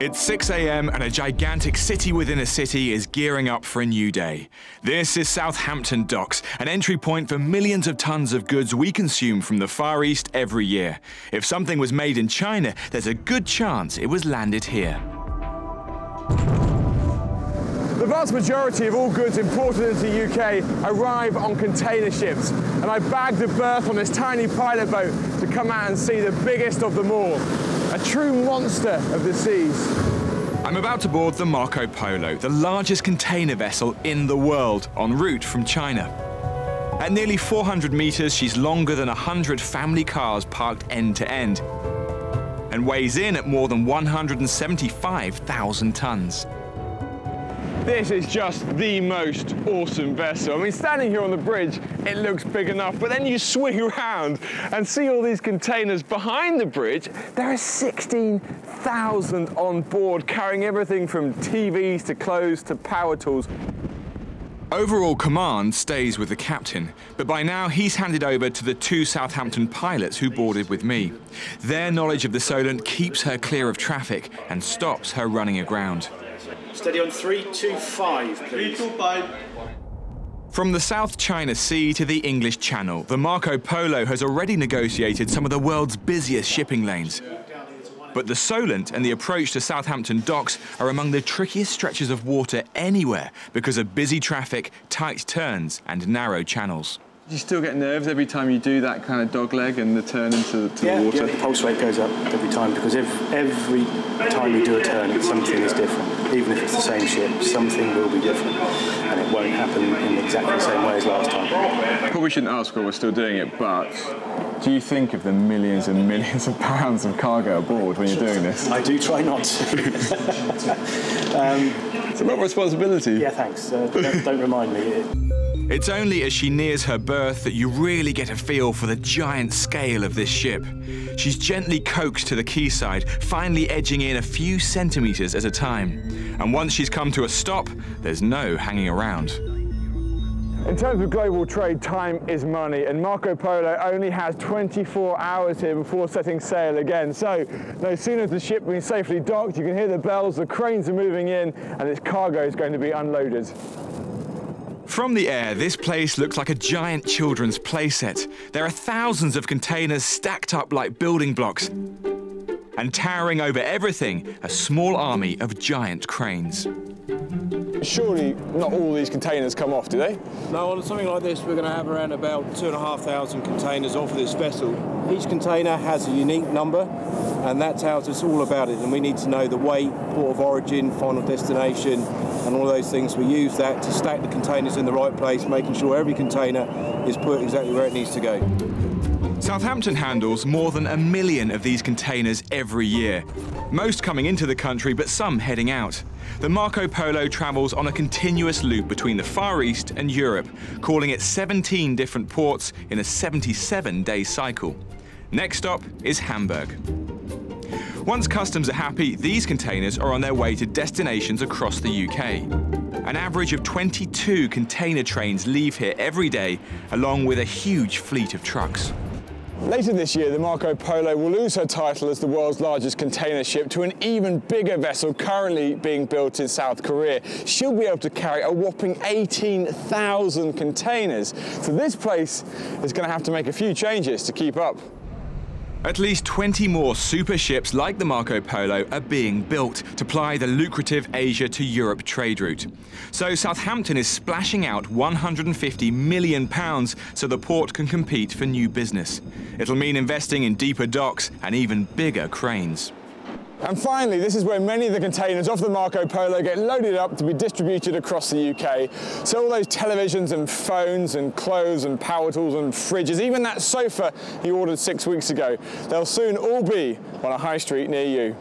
It's 6 a.m. and a gigantic city within a city is gearing up for a new day. This is Southampton Docks, an entry point for millions of tons of goods we consume from the Far East every year. If something was made in China, there's a good chance it was landed here. The vast majority of all goods imported into the UK arrive on container ships, and I bagged a berth on this tiny pilot boat to come out and see the biggest of them all. A true monster of the seas. I'm about to board the Marco Polo, the largest container vessel in the world, en route from China. At nearly 400 meters, she's longer than 100 family cars parked end to end, and weighs in at more than 175,000 tons. This is just the most awesome vessel. I mean, standing here on the bridge, it looks big enough, but then you swing around and see all these containers behind the bridge. There are 16,000 on board, carrying everything from TVs to clothes to power tools. Overall command stays with the captain, but by now he's handed over to the two Southampton pilots who boarded with me. Their knowledge of the Solent keeps her clear of traffic and stops her running aground. Steady on 325, please. 325. From the South China Sea to the English Channel, the Marco Polo has already negotiated some of the world's busiest shipping lanes. But the Solent and the approach to Southampton docks are among the trickiest stretches of water anywhere because of busy traffic, tight turns and narrow channels. Do you still get nerves every time you do that kind of dog leg and the turn into the water? Yeah, the pulse rate goes up every time because every time you do a turn, something is different. Even if it's the same ship, something will be different, and it won't happen in exactly the same way as last time. Probably shouldn't ask why we're still doing it, but do you think of the millions and millions of pounds of cargo aboard when you're doing this? I do try not to. It's a lot of responsibility. Yeah, thanks. Don't remind me. It's only as she nears her berth that you really get a feel for the giant scale of this ship. She's gently coaxed to the quayside, finally edging in a few centimetres at a time. And once she's come to a stop, there's no hanging around. In terms of global trade, time is money, and Marco Polo only has 24 hours here before setting sail again. So, no sooner has the ship been safely docked, you can hear the bells, the cranes are moving in, and its cargo is going to be unloaded. From the air, this place looks like a giant children's playset. There are thousands of containers stacked up like building blocks. And towering over everything, a small army of giant cranes. Surely not all these containers come off, do they? No, on something like this, we're going to have around about 2,500 containers off of this vessel. Each container has a unique number, and that tells us all about it. And we need to know the weight, port of origin, final destination, and all those things. We use that to stack the containers in the right place, making sure every container is put exactly where it needs to go. Southampton handles more than 1 million of these containers every year, most coming into the country, but some heading out. The Marco Polo travels on a continuous loop between the Far East and Europe, calling at 17 different ports in a 77-day cycle. Next stop is Hamburg. Once customs are happy, these containers are on their way to destinations across the UK. An average of 22 container trains leave here every day, along with a huge fleet of trucks. Later this year, the Marco Polo will lose her title as the world's largest container ship to an even bigger vessel currently being built in South Korea. She'll be able to carry a whopping 18,000 containers. So this place is going to have to make a few changes to keep up. At least 20 more super ships like the Marco Polo are being built to ply the lucrative Asia to Europe trade route. So Southampton is splashing out £150 million so the port can compete for new business. It'll mean investing in deeper docks and even bigger cranes. And finally, this is where many of the containers off the Marco Polo get loaded up to be distributed across the UK. So all those televisions and phones and clothes and power tools and fridges, even that sofa you ordered 6 weeks ago, they'll soon all be on a high street near you.